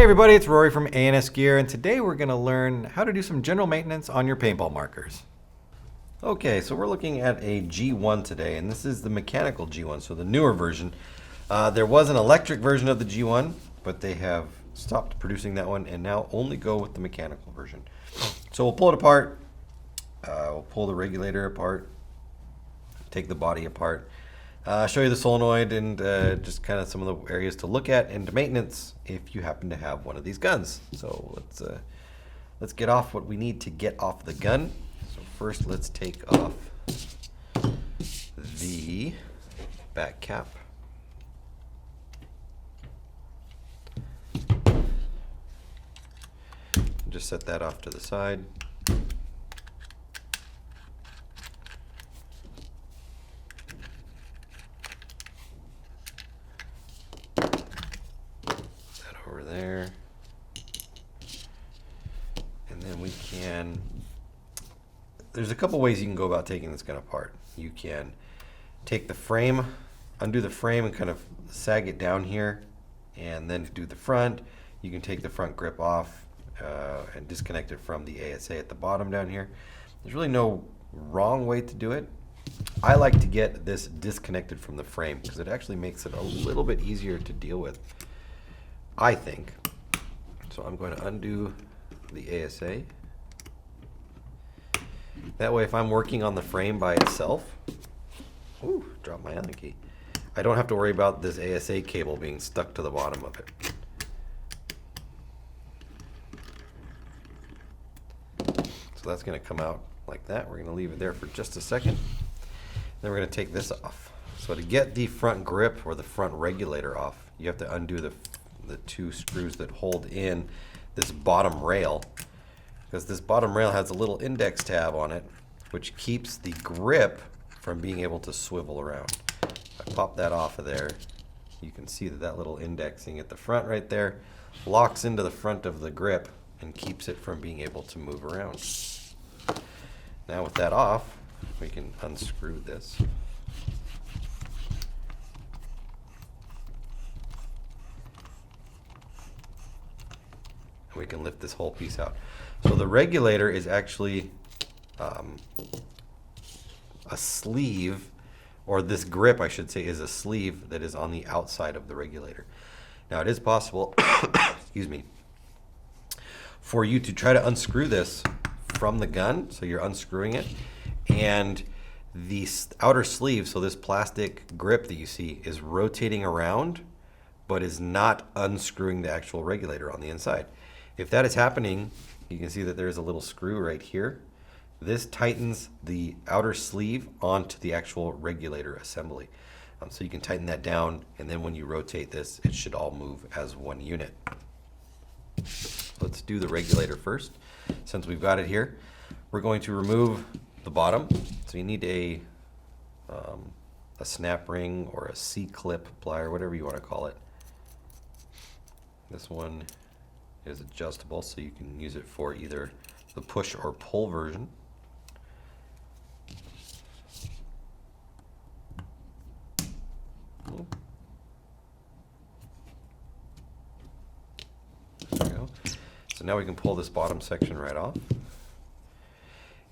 Hey everybody, it's Rory from A&S Gear, and today we're going to learn how to do some general maintenance on your paintball markers. Okay, so we're looking at a G1 today, and this is the mechanical G1, so the newer version. There was an electric version of the G1, but they have stopped producing that one and now only go with the mechanical version. So we'll pull it apart, we'll pull the regulator apart, take the body apart, show you the solenoid and just kind of some of the areas to look at and maintenance if you happen to have one of these guns. So let's get off what we need to get off the gun. So first let's take off the back cap. Just set that off to the side. Over there, and then we can, there's a couple ways you can go about taking this gun apart. You can take the frame, undo the frame and kind of sag it down here and then do the front. You can take the front grip off and disconnect it from the ASA at the bottom down here. There's really no wrong way to do it. I like to get this disconnected from the frame because it actually makes it a little bit easier to deal with, I think. So I'm going to undo the ASA. That way if I'm working on the frame by itself, ooh, dropped my Allen key, I don't have to worry about this ASA cable being stuck to the bottom of it. So that's going to come out like that. We're going to leave it there for just a second. Then we're going to take this off. So to get the front grip or the front regulator off, you have to undo the two screws that hold in this bottom rail, because this bottom rail has a little index tab on it which keeps the grip from being able to swivel around. If I pop that off of there, you can see that little indexing at the front right there locks into the front of the grip and keeps it from being able to move around. Now with that off, we can unscrew this. We can lift this whole piece out. So the regulator is actually a sleeve, or this grip I should say is a sleeve that is on the outside of the regulator. Now it is possible, excuse me, for you to try to unscrew this from the gun, so you're unscrewing it, and the outer sleeve, so this plastic grip that you see, is rotating around but is not unscrewing the actual regulator on the inside. If that is happening, you can see that there's a little screw right here. This tightens the outer sleeve onto the actual regulator assembly. So you can tighten that down, and then when you rotate this, it should all move as one unit. Let's do the regulator first. Since we've got it here, we're going to remove the bottom. So you need a snap ring or a C-clip plier, whatever you want to call it. This one is adjustable, so you can use it for either the push or pull version. There we go. So now we can pull this bottom section right off,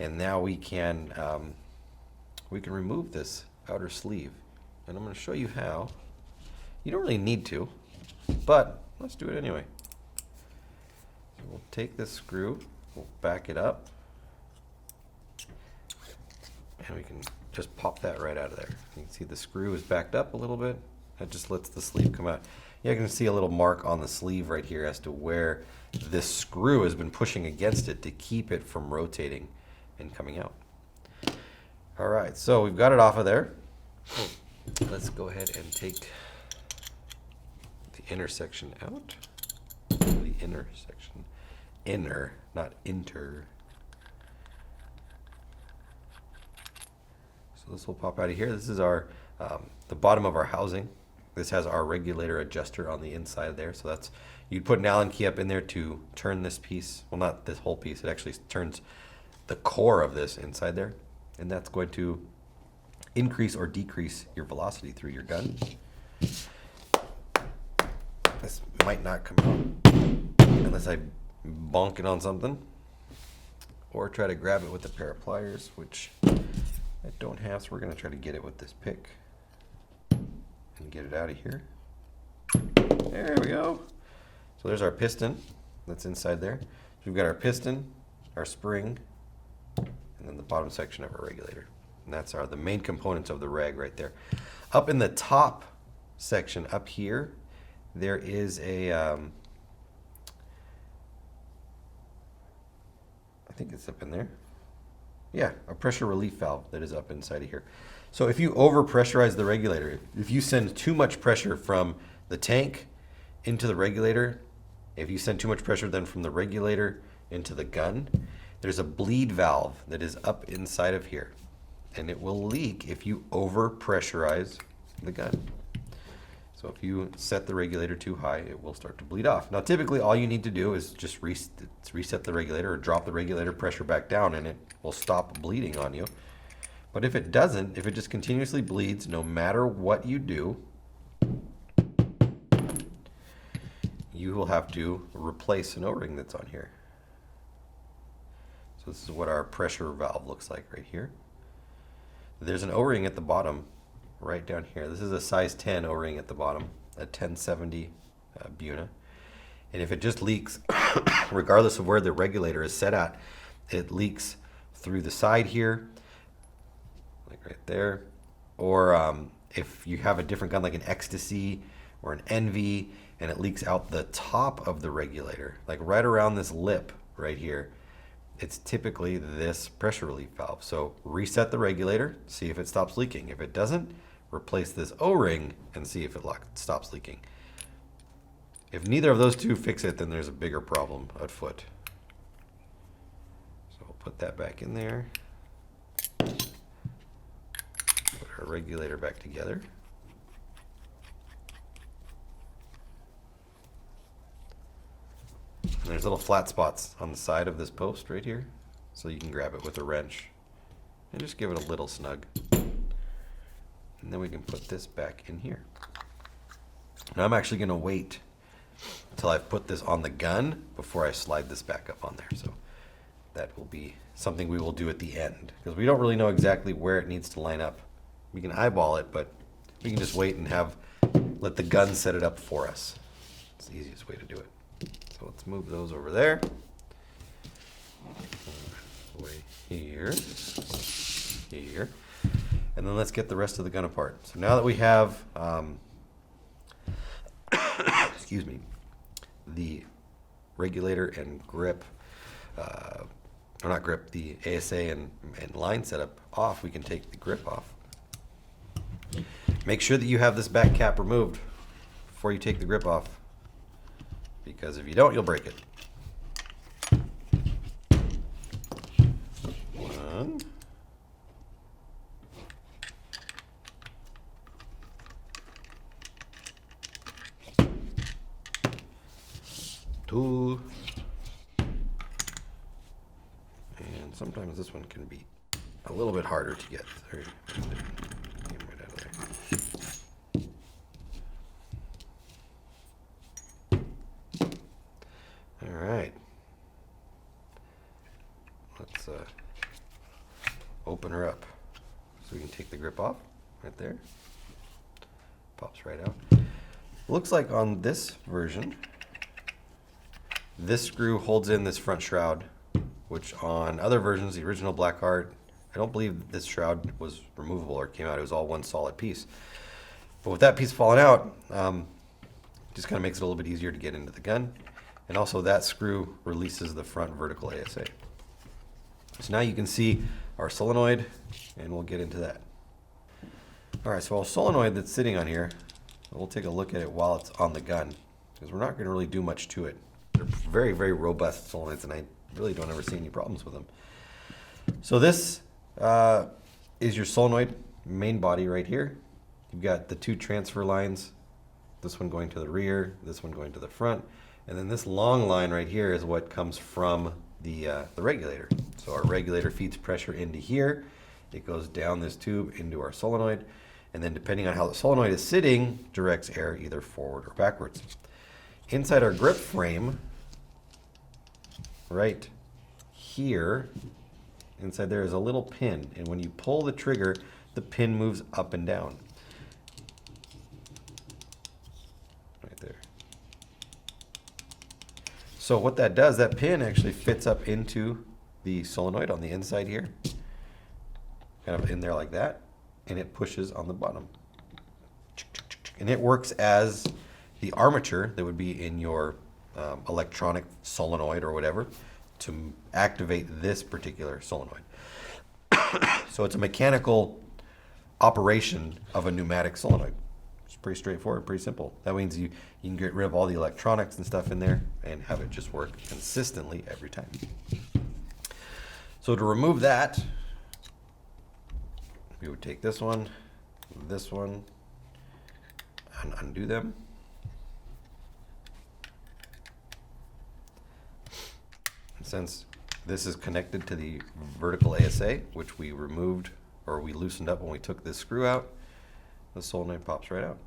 and now we can remove this outer sleeve, and I'm going to show you how. You don't really need to, but let's do it anyway. So we'll take this screw, we'll back it up, and we can just pop that right out of there. You can see the screw is backed up a little bit. That just lets the sleeve come out. You can see a little mark on the sleeve right here as to where this screw has been pushing against it to keep it from rotating and coming out. All right, so we've got it off of there. Let's go ahead and take the inner section out. The inner section. Inner, not inter. So this will pop out of here. This is our the bottom of our housing. This has our regulator adjuster on the inside there. So that's, you'd put an Allen key up in there to turn this piece. Well, not this whole piece. It actually turns the core of this inside there. And that's going to increase or decrease your velocity through your gun. This might not come out unless I bonk it on something or try to grab it with a pair of pliers, which I don't have, so we're going to try to get it with this pick and get it out of here. There we go. So there's our piston that's inside there. So we've got our piston, our spring, and then the bottom section of our regulator. And that's the main components of the reg right there. Up in the top section up here, there is a, I think it's up in there. Yeah, a pressure relief valve that is up inside of here. So if you over pressurize the regulator, if you send too much pressure from the tank into the regulator, if you send too much pressure then from the regulator into the gun, there's a bleed valve that is up inside of here. And it will leak if you over pressurize the gun. So if you set the regulator too high, it will start to bleed off. Now typically all you need to do is just reset the regulator or drop the regulator pressure back down and it will stop bleeding on you. But if it doesn't, if it just continuously bleeds, no matter what you do, you will have to replace an O-ring that's on here. So this is what our pressure valve looks like right here. There's an O-ring at the bottom right down here. This is a size 10 O-ring at the bottom, a 1070 Buna. And if it just leaks, regardless of where the regulator is set at, it leaks through the side here, like right there. Or if you have a different gun like an Ecstasy or an Envy, and it leaks out the top of the regulator, like right around this lip right here, it's typically this pressure relief valve. So reset the regulator, see if it stops leaking. If it doesn't, replace this O-ring and see if it stops leaking. If neither of those two fix it, then there's a bigger problem afoot. So we'll put that back in there. Put our regulator back together. And there's little flat spots on the side of this post right here, so you can grab it with a wrench and just give it a little snug. And then we can put this back in here. Now I'm actually going to wait until I've put this on the gun before I slide this back up on there. So that will be something we will do at the end, because we don't really know exactly where it needs to line up. We can eyeball it, but we can just wait and let the gun set it up for us. It's the easiest way to do it. So let's move those over there. Way here. Here. And then let's get the rest of the gun apart. So now that we have, excuse me, the regulator and grip, or not grip, the ASA and line setup off, we can take the grip off. Make sure that you have this back cap removed before you take the grip off, because if you don't, you'll break it. One. Two. And sometimes this one can be a little bit harder to get. There. Get him right out of there. All right. Let's open her up so we can take the grip off right there. Pops right out. Looks like on this version, this screw holds in this front shroud, which on other versions, the original Blackheart, I don't believe this shroud was removable or came out. It was all one solid piece. But with that piece falling out, just kind of makes it a little bit easier to get into the gun. And also that screw releases the front vertical ASA. So now you can see our solenoid, and we'll get into that. All right, so our solenoid that's sitting on here, we'll take a look at it while it's on the gun, because we're not going to really do much to it. They're very, very robust solenoids, and I really don't ever see any problems with them. So this is your solenoid main body right here. You've got the two transfer lines, this one going to the rear, this one going to the front, and then this long line right here is what comes from the regulator. So our regulator feeds pressure into here. It goes down this tube into our solenoid, and then depending on how the solenoid is sitting, directs air either forward or backwards. inside our grip frame, right here, inside there is a little pin, and when you pull the trigger, the pin moves up and down. Right there. So what that does, that pin actually fits up into the solenoid on the inside here, kind of in there like that, and it pushes on the bottom. And it works as the armature that would be in your electronic solenoid or whatever to activate this particular solenoid. So it's a mechanical operation of a pneumatic solenoid. It's pretty straightforward, pretty simple. That means you can get rid of all the electronics and stuff in there and have it just work consistently every time. So to remove that, we would take this one, and undo them. And since this is connected to the vertical ASA, which we removed or we loosened up when we took this screw out, the solenoid pops right out.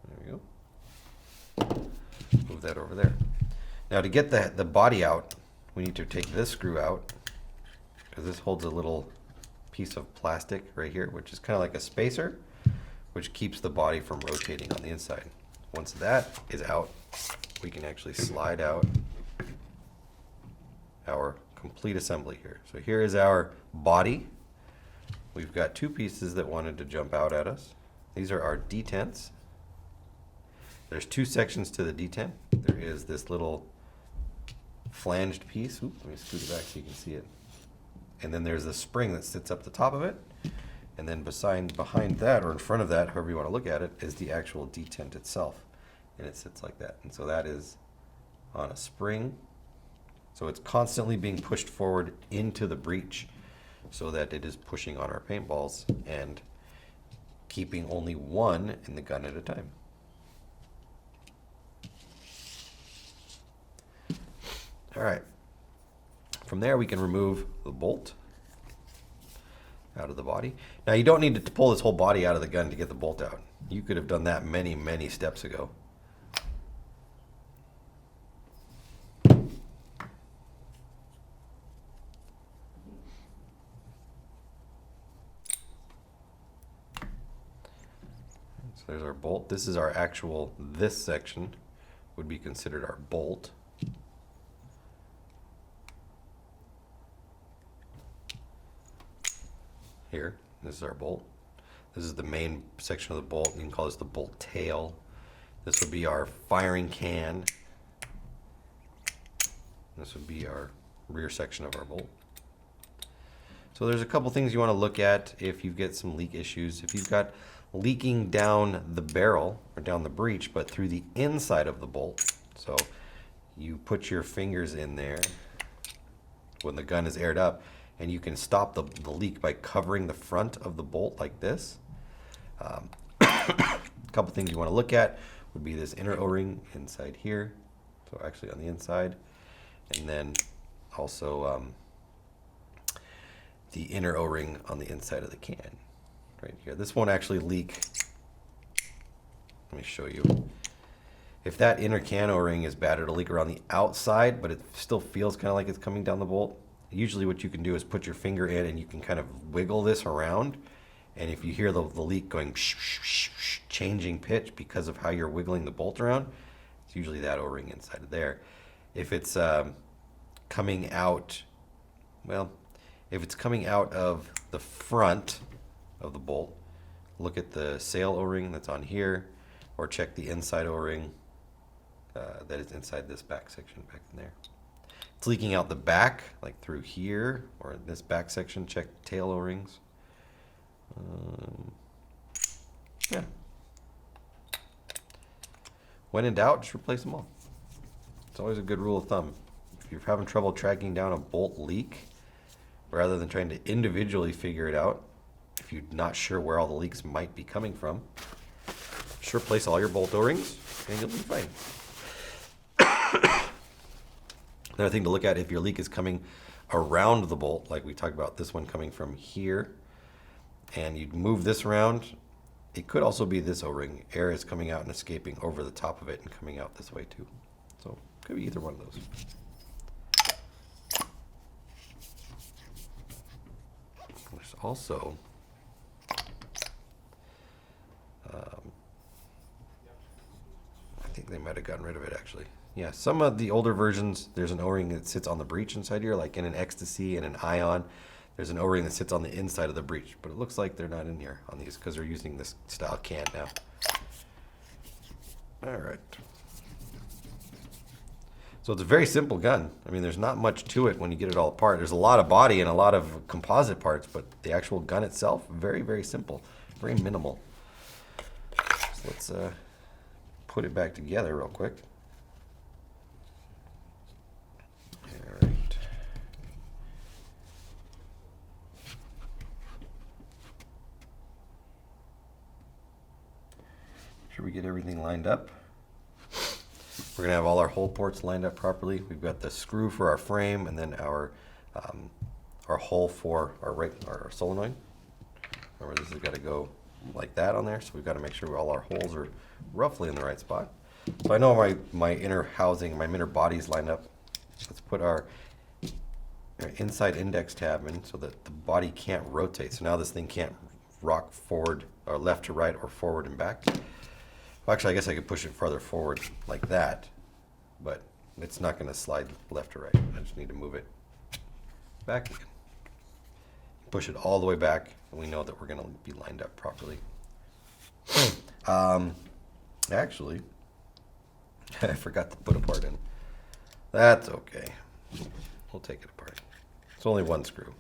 There we go. Move that over there. Now to get the body out, we need to take this screw out, because this holds a little piece of plastic right here, which is kind of like a spacer, which keeps the body from rotating on the inside. Once that is out, we can actually slide out our complete assembly here. So here is our body. We've got two pieces that wanted to jump out at us. These are our detents. There's two sections to the detent. There is this little flanged piece. Oops, let me scoot it back so you can see it. And then there's a spring that sits up the top of it. And then behind that, or in front of that, however you want to look at it, is the actual detent itself. And it sits like that. And so that is on a spring. So it's constantly being pushed forward into the breech so that it is pushing on our paintballs and keeping only one in the gun at a time. All right. From there, we can remove the bolt out of the body. Now, you don't need to pull this whole body out of the gun to get the bolt out. You could have done that many, many steps ago. So there's our bolt. This is our actual, this section would be considered our bolt. Here, this is our bolt. This is the main section of the bolt. You can call this the bolt tail. This would be our firing can. This would be our rear section of our bolt. So there's a couple things you want to look at if you get some leak issues. If you've got leaking down the barrel or down the breech, but through the inside of the bolt. So you put your fingers in there when the gun is aired up, and you can stop the leak by covering the front of the bolt like this. A couple things you want to look at would be this inner O-ring inside here, so actually on the inside, and then also the inner O-ring on the inside of the can, right here. This won't actually leak. Let me show you. If that inner can O-ring is bad, it'll leak around the outside, but it still feels kind of like it's coming down the bolt. Usually what you can do is put your finger in and you can kind of wiggle this around. And if you hear the leak going changing pitch because of how you're wiggling the bolt around, it's usually that O-ring inside of there. If it's coming out, well, if it's coming out of the front of the bolt, look at the sail O-ring that's on here, or check the inside O-ring that is inside this back section back in there. It's leaking out the back, like through here, or in this back section, check tail O-rings. Yeah. When in doubt, just replace them all. It's always a good rule of thumb. If you're having trouble tracking down a bolt leak, rather than trying to individually figure it out, if you're not sure where all the leaks might be coming from, just replace all your bolt O-rings and you'll be fine. Another thing to look at, if your leak is coming around the bolt, like we talked about this one coming from here, and you move this around, It could also be this O-ring. Air is coming out and escaping over the top of it and coming out this way too. So it could be either one of those. There's also I think they might have gotten rid of it actually. Yeah, some of the older versions, there's an O-ring that sits on the breech inside here, like in an Ecstasy and an Ion. There's an O-ring that sits on the inside of the breech, but it looks like they're not in here on these because they're using this style can now. All right. So it's a very simple gun. I mean, there's not much to it when you get it all apart. There's a lot of body and a lot of composite parts, but the actual gun itself, very, very simple, very minimal. So let's put it back together real quick. All right. Make sure we get everything lined up. We're going to have all our hole ports lined up properly. We've got the screw for our frame and then our hole for our solenoid. Remember, this has got to go like that on there, so we've got to make sure all our holes are roughly in the right spot. So I know my inner housing, my inner body's lined up. Let's put our inside index tab in so that the body can't rotate. So now this thing can't rock forward or left to right or forward and back. Well, actually, I guess I could push it farther forward like that, but it's not going to slide left or right. I just need to move it back again. Push it all the way back, and we know that we're going to be lined up properly. Actually, I forgot to put a part in. That's okay. We'll take it apart. It's only one screw.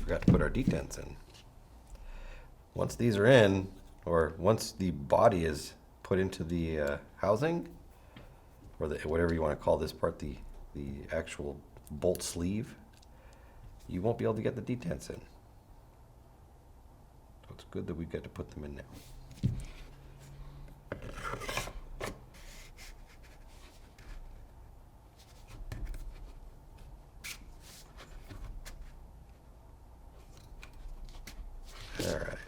Forgot to put our detents in. Once these are in, or once the body is put into the housing, or whatever you want to call this part, the actual bolt sleeve, you won't be able to get the detents in. So it's good that we've got to put them in now. All right.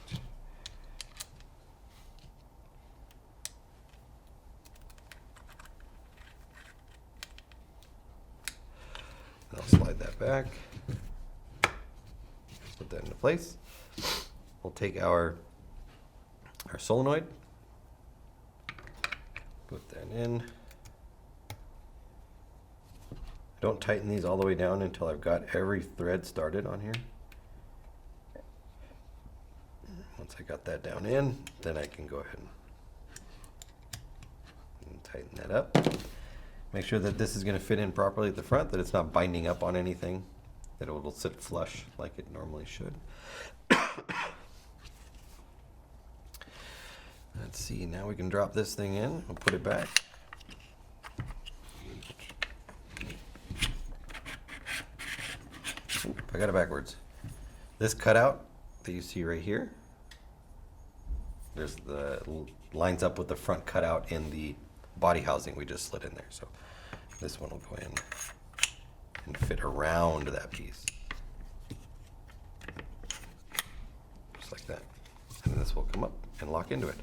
I'll slide that back. Put that into place. We'll take our solenoid. Put that in. Don't tighten these all the way down until I've got every thread started on here. Once I got that down in, then I can go ahead and tighten that up. Make sure that this is going to fit in properly at the front, that it's not binding up on anything, that it will sit flush like it normally should. Let's see, now we can drop this thing in. We'll put it back. Oop, I got it backwards. This cutout that you see right here, there's the lines up with the front cutout in the body housing we just slid in there. So this one will go in and fit around that piece. Just like that. And then this will come up and lock into it.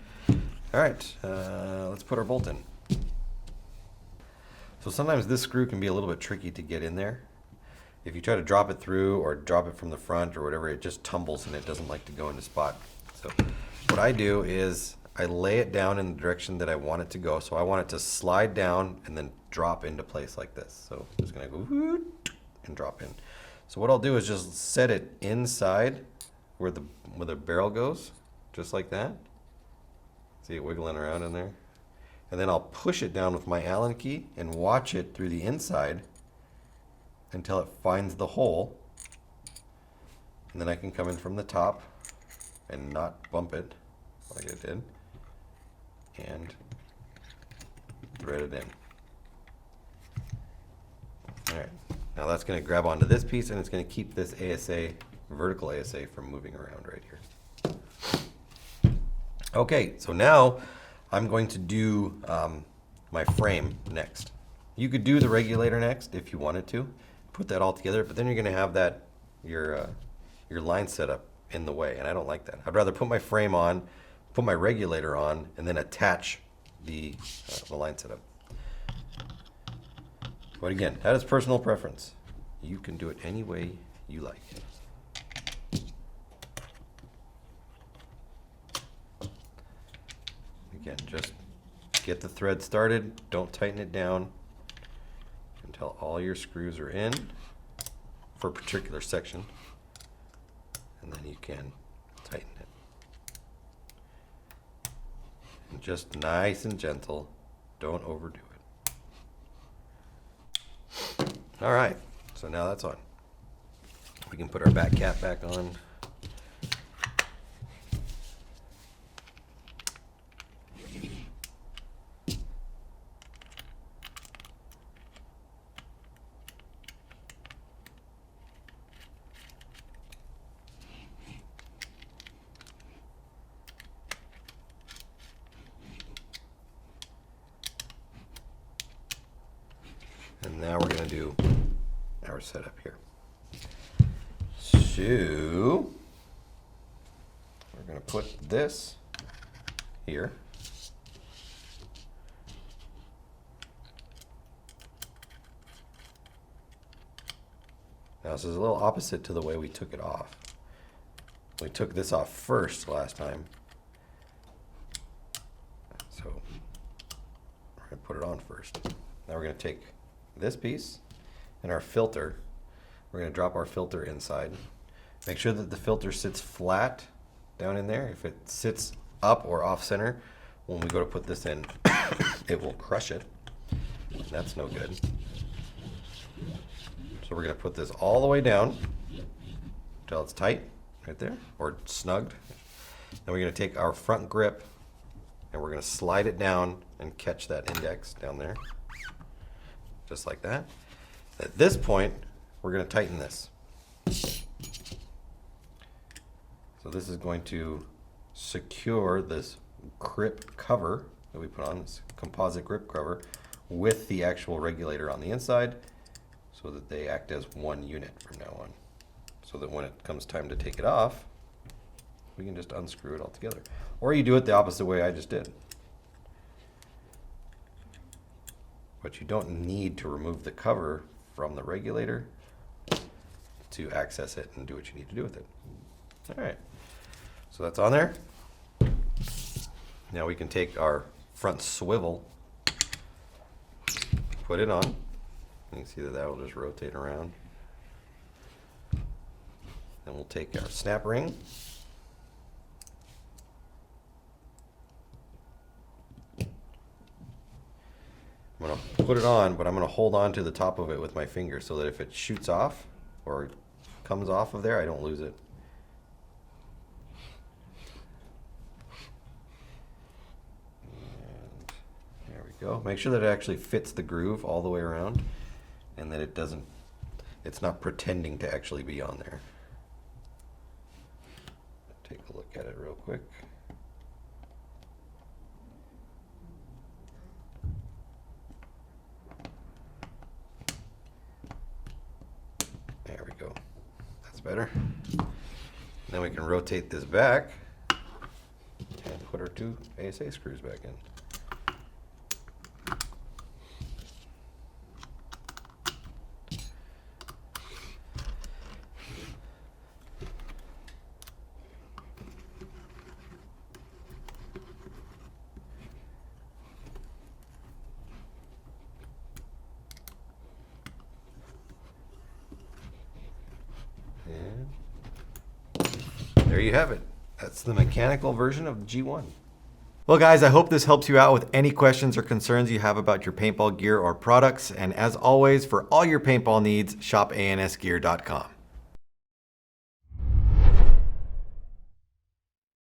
All right, let's put our bolt in. So sometimes this screw can be a little bit tricky to get in there. If you try to drop it through or drop it from the front or whatever, it just tumbles and it doesn't like to go into spot. So what I do is I lay it down in the direction that I want it to go. So I want it to slide down and then drop into place like this. So I'm just gonna go and drop in. So what I'll do is just set it inside where the barrel goes, just like that. See it wiggling around in there? And then I'll push it down with my Allen key and watch it through the inside until it finds the hole. And then I can come in from the top and not bump it like I did and thread it in. All right, now that's going to grab onto this piece and it's going to keep this ASA, vertical ASA, from moving around right here. Okay, so now I'm going to do my frame next. You could do the regulator next if you wanted to, put that all together, but then you're going to have that your your line setup in the way, and I don't like that. I'd rather put my frame on, put my regulator on, and then attach the line setup. But again, that is personal preference. You can do it any way you like. Again, just get the thread started, don't tighten it down until all your screws are in for a particular section, and then you can tighten it. And just nice and gentle, don't overdo it. All right, so now that's on. We can put our back cap back on. And now we're going to do our setup here. So we're going to put this here. Now this is a little opposite to the way we took it off. We took this off first last time. So we're going to put it on first. Now we're going to take this piece and our filter. We're going to drop our filter inside. Make sure that the filter sits flat down in there. If it sits up or off center, when we go to put this in, it will crush it. That's no good. So we're going to put this all the way down until it's tight right there, or snugged. Then we're going to take our front grip and we're going to slide it down and catch that index down there, just like that. At this point, we're going to tighten this. So this is going to secure this grip cover that we put on, this composite grip cover, with the actual regulator on the inside, so that they act as one unit from now on. So that when it comes time to take it off, we can just unscrew it all together. Or you do it the opposite way I just did. But you don't need to remove the cover from the regulator to access it and do what you need to do with it. All right, so that's on there. Now we can take our front swivel, put it on. You can see that that will just rotate around. Then we'll take our snap ring. I'm going to put it on, but I'm going to hold on to the top of it with my finger so that if it shoots off or comes off of there, I don't lose it. And there we go. Make sure that it actually fits the groove all the way around and that it's not pretending to actually be on there. Take a look at it real quick. There we go. That's better. Then we can rotate this back and put our two ASA screws back in. There you have it. That's the mechanical version of the G1. Well guys, I hope this helps you out with any questions or concerns you have about your paintball gear or products. And as always, for all your paintball needs, shop ansgear.com.